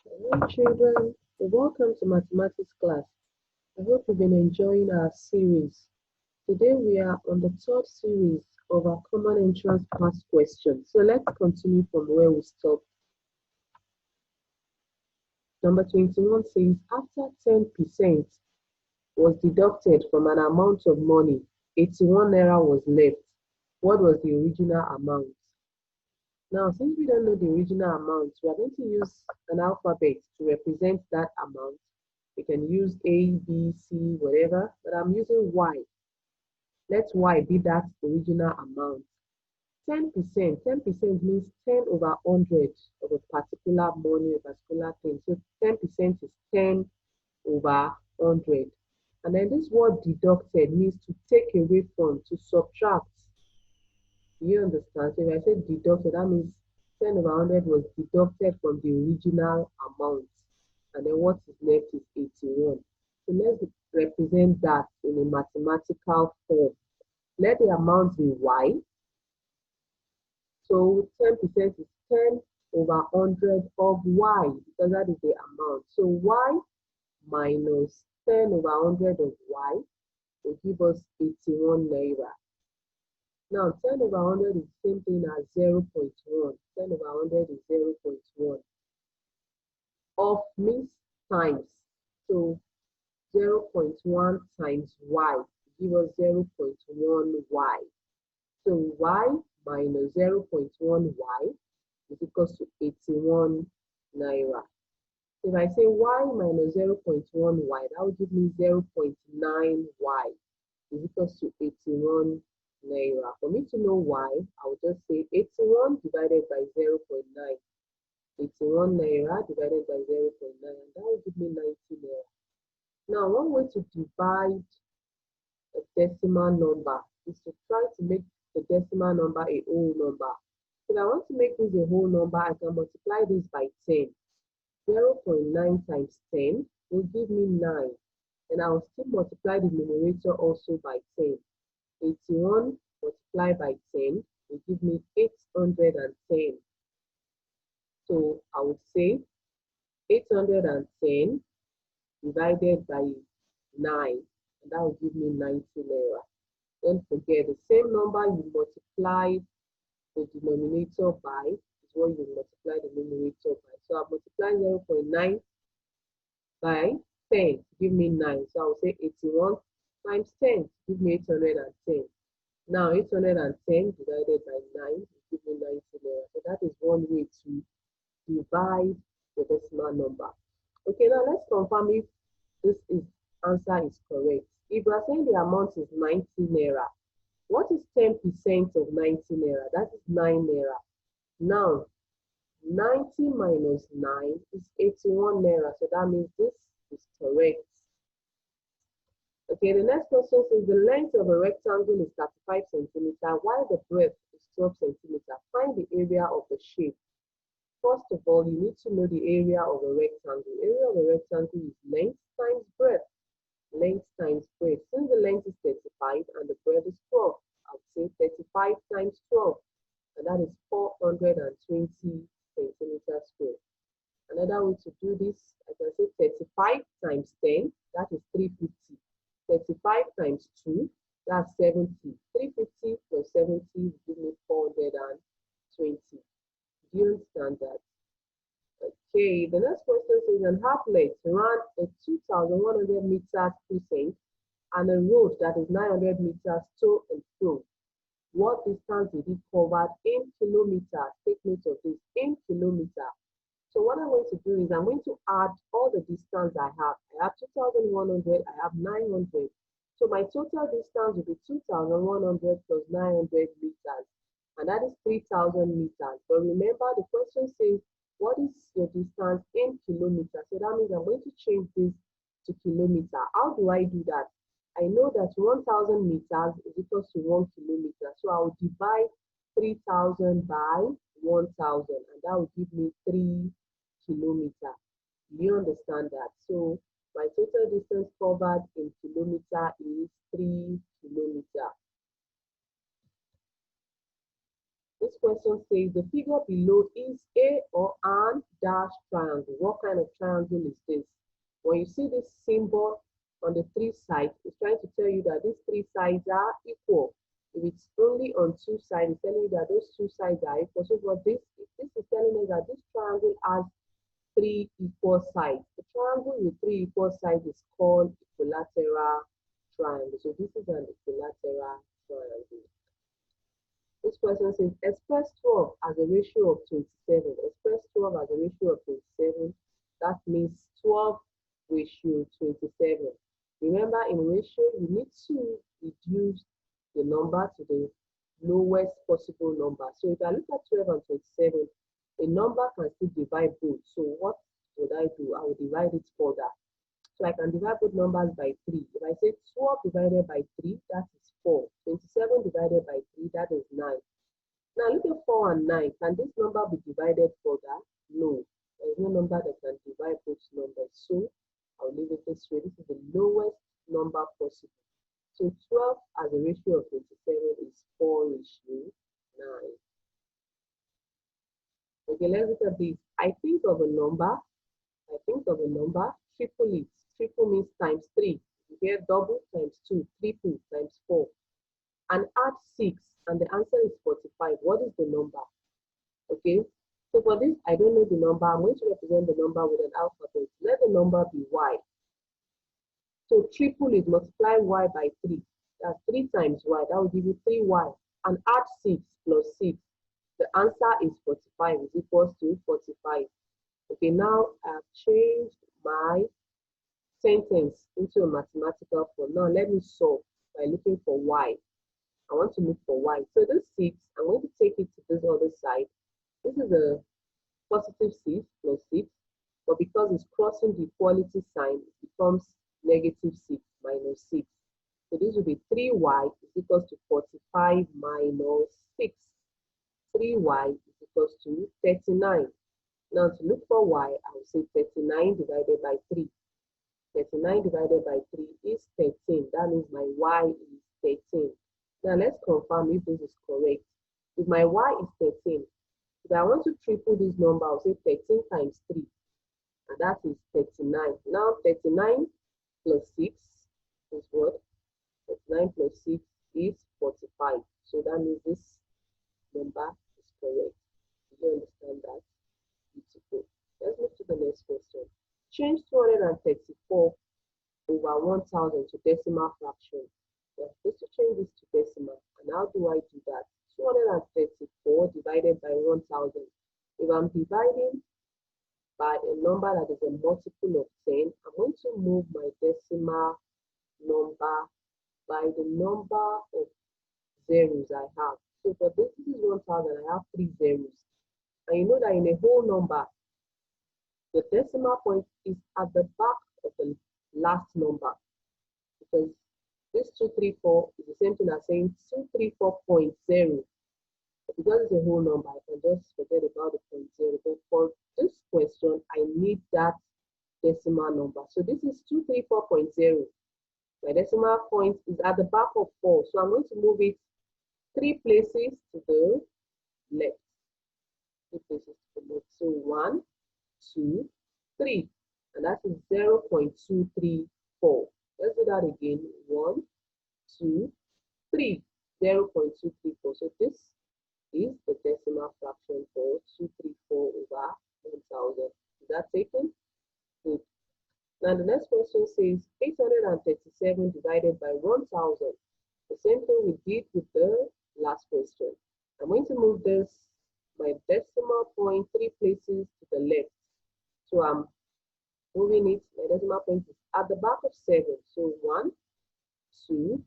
Hello, children. Welcome to mathematics class. I hope you've been enjoying our series. Today we are on the third series of our common entrance past questions. So let's continue from where we stopped. Number 21 says, after 10% was deducted from an amount of money, 81 naira was left. What was the original amount? Now, since we don't know the original amount, we are going to use an alphabet to represent that amount. We can use A, B, C, whatever, but I'm using Y. Let Y be that original amount. 10%, 10% means 10 over 100 of a particular money, a particular thing. So 10% is 10 over 100. And then this word deducted means to take away from, to subtract. Do you understand? So if I say deducted, that means 10 over 100 was deducted from the original amount. And then what is left is 81. So let's represent that in a mathematical form. Let the amount be Y. So 10% is 10 over 100 of Y, because that is the amount. So Y minus 10 over 100 of Y will give us 81 naira. Now, 10 over 100 is the same thing as 0.1. 10 over 100 is 0.1. Of means times. So 0.1 times y give us 0.1 y. So y minus 0.1 y is equals to 81 naira. So if I say y minus 0.1 y, that would give me 0.9 y is equals to 81 naira. For me to know y, I will just say 81 divided by 0.9. 81 naira divided by 0.9, and that will give me 90 naira. Now, one way to divide a decimal number is to try to make the decimal number a whole number. If I want to make this a whole number, I can multiply this by 10. 0.9 times 10 will give me 9. And I will still multiply the numerator also by 10. 81 multiplied by 10 will give me 810. So I would say 810 divided by 9, and that will give me 90 naira. Don't forget, the same number you multiply the denominator by is what you multiply the numerator by. So I'll multiply 0.9 by 10 to give me 9. So I will say 81 times 10 to give me 810. Now 810 divided by 9 will give me 90 naira. So that is one way to divide the decimal number. Okay, now let's confirm if this answer is correct. If we are saying the amount is 90 naira, what is 10% of 90 naira? That is 9 naira. Now, 90 minus 9 is 81 naira, so that means this is correct. Okay, the next question says the length of a rectangle is 35 centimeters, while the breadth is 12 centimeters. Find the area of the shape. First of all, you need to know the area of a rectangle. Area of a rectangle is length times breadth. Length times breadth. Since the length is 35 and the breadth is 12, I would say 35 times 12, and that is 420 centimeters square. Another way to do this, I can say 35 times 10, that is 350. 35 times 2, that's 70. 350 plus 70 will give me 420. Do you understand that? Okay, the next question says an athlete ran a 2,100 meters crescent and a road that is 900 meters to and fro. What distance did he cover in kilometers? Take note of this, in kilometers. So what I'm going to do is I'm going to add all the distance I have. I have 2,100, I have 900. So my total distance will be 2,100 plus 900 meters. And that is 3,000 meters. But remember, the question says, what is your distance in kilometers? So that means I'm going to change this to kilometer. How do I do that? I know that 1,000 meters is equal to 1 kilometer. So I will divide 3,000 by 1,000, and that will give me 3 kilometers. Do you understand that? So my total distance covered in kilometer is 3 kilometers. This question says the figure below is a or an dash triangle. What kind of triangle is this? When you see this symbol on the three sides, it's trying to tell you that these three sides are equal. If it's only on two sides, it's telling you that those two sides are equal. So for this is telling us that this triangle has three equal sides. The triangle with three equal sides is called equilateral triangle. So this is an equilateral triangle. This question says express 12 as a ratio of 27. Express 12 as a ratio of 27. That means 12 ratio 27. Remember, in ratio, you need to reduce the number to the lowest possible number. So if I look at 12 and 27, a number can still divide both. So what would I do? I will divide it further. So I can divide both numbers by 3. If I say 12 divided by 3, that is 4. 27 divided by 3, that is 9. Now look at 4 and 9. Can this number be divided further? No. There is no number that can divide both numbers. So I'll leave it this way. This is the lowest number possible. So 12 as a ratio of 27 is 4 ratio 9. Okay, let's look at this. I think of a number, triple it. Triple means times 3. You get double times 2, triple times 4. And add 6, and the answer is 45. What is the number? Okay, so for this, I don't know the number. I'm going to represent the number with an alphabet. Let the number be y. So triple is multiply y by 3. That's 3 times y. That will give you 3y. And add 6 plus 6. The answer is 45, is equals to 45. Okay, now I've changed my sentence into a mathematical form. Now let me solve by looking for y. I want to look for y. So this 6, I'm going to take it to this other side. This is a positive 6 plus 6, but because it's crossing the equality sign, it becomes negative 6 minus 6. So this will be 3y is equals to 45 minus 6. 3y is equals to 39. Now to look for y, I will say 39 divided by 3. 39 divided by 3 is 13. That means my y is 13. Now let's confirm if this is correct. If my y is 13, if I want to triple this number, I'll say 13 times 3. And that is 39. Now 39 plus 6 is what? 39 plus 6 is 45. So that means this number is correct. Do you understand that? Beautiful. Let's move to the next question. Change 234 over 1000 to decimal fraction. We're supposed to change this to decimal. And how do I do that? 234 divided by 1000. If I'm dividing by a number that is a multiple of 10, I'm going to move my decimal number by the number of zeros I have. So for this is 1000, I have 3 zeros. And you know that in a whole number, the decimal point is at the back of the last number. Because this 234 is the same thing as saying 234.0. But because it's a whole number, I can just forget about the 0. But for this question, I need that decimal number. So this is 234.0. My decimal point is at the back of 4. So I'm going to move it 3 places to the left. 3 places to the left. So 1, 2, 3. And that is 0.234. Let's do that again. 1, 2, 3. 0.234. So this is the decimal fraction for 234 over 1000. Is that taken? Good. Now the next question says 837 divided by 1000. The same thing we did with the last question. I'm going to move this, my decimal point, 3 places to the left. So I'm moving it, my decimal point is at the back of 7. So 1, 2,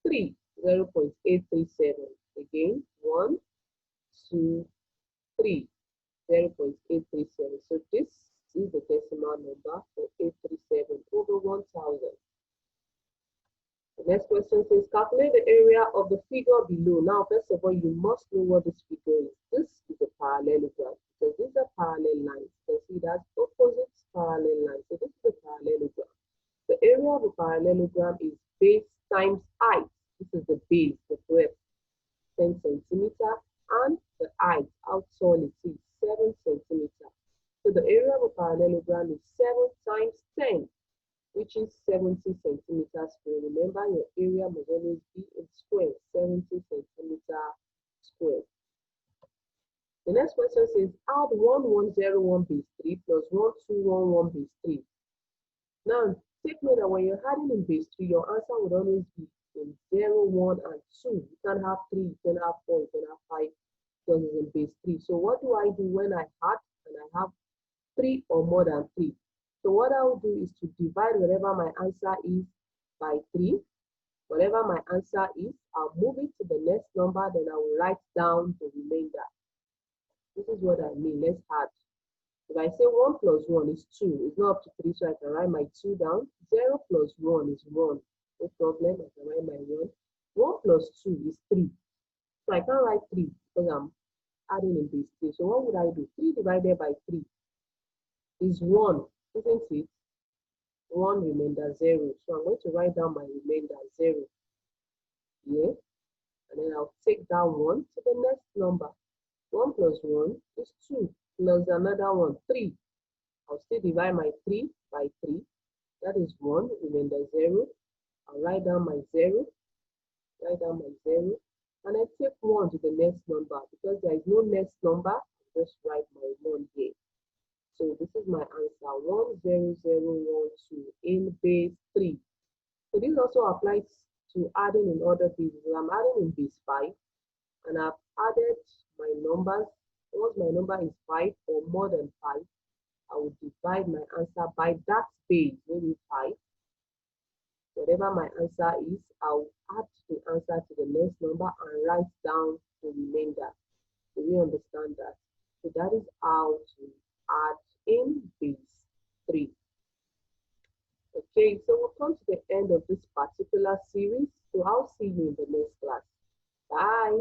3, 0.837. Again, 1, 2, 3, 0.837. So this is the decimal number for 837 over 1000. The next question says, calculate the area of the figure below. Now, first of all, you must know what this figure is. This is a parallelogram. So these are parallel lines. You can see that opposite parallel lines. So this is a parallelogram. The area of a parallelogram is base times height. This is the base, the breadth, 10 centimeter, and the well it is 7 centimeters. So the area of a parallelogram is 7 times 10, which is 70 centimeters square. Remember, your area must always be in square, 70 centimeter square. The next question says, add 1101 base 3 plus 1211 base 3. Now, take note that when you're adding in base 3, your answer would always be in 0, 1, and 2. You can have 3, you can have 4, you can have 5, because it's in base 3. So what do I do when I add and I have 3 or more than 3? So what I will do is to divide whatever my answer is by 3. Whatever my answer is, I'll move it to the next number, then I will write down the remainder. This is what I mean. Let's add. If I say 1 plus 1 is 2, it's not up to 3, so I can write my 2 down. 0 plus 1 is 1. No problem, I can write my 1. 1 plus 2 is 3. So I can't write 3 because I'm adding in base 3. So what would I do? 3 divided by 3 is 1, isn't it? 1 remainder 0. So I'm going to write down my remainder 0. Yeah. And then I'll take that 1 to the next number. 1 plus 1 is 2 plus another 1, 3. I'll still divide my 3 by 3. That is 1, remainder 0. I'll write down my 0, and I take 1 to the next number. Because there is no next number, I'll just write my 1 here. So this is my answer, 10012 in base 3. So this also applies to adding in other bases. I'm adding in base 5, and I've added my numbers. Once my number is 5 or more than 5, I will divide my answer by that base, maybe 5. Whatever my answer is, I'll add the answer to the next number and write down the remainder. Do we understand that? So that is how to add in base 3. Okay, so we'll come to the end of this particular series. So I'll see you in the next class. Bye.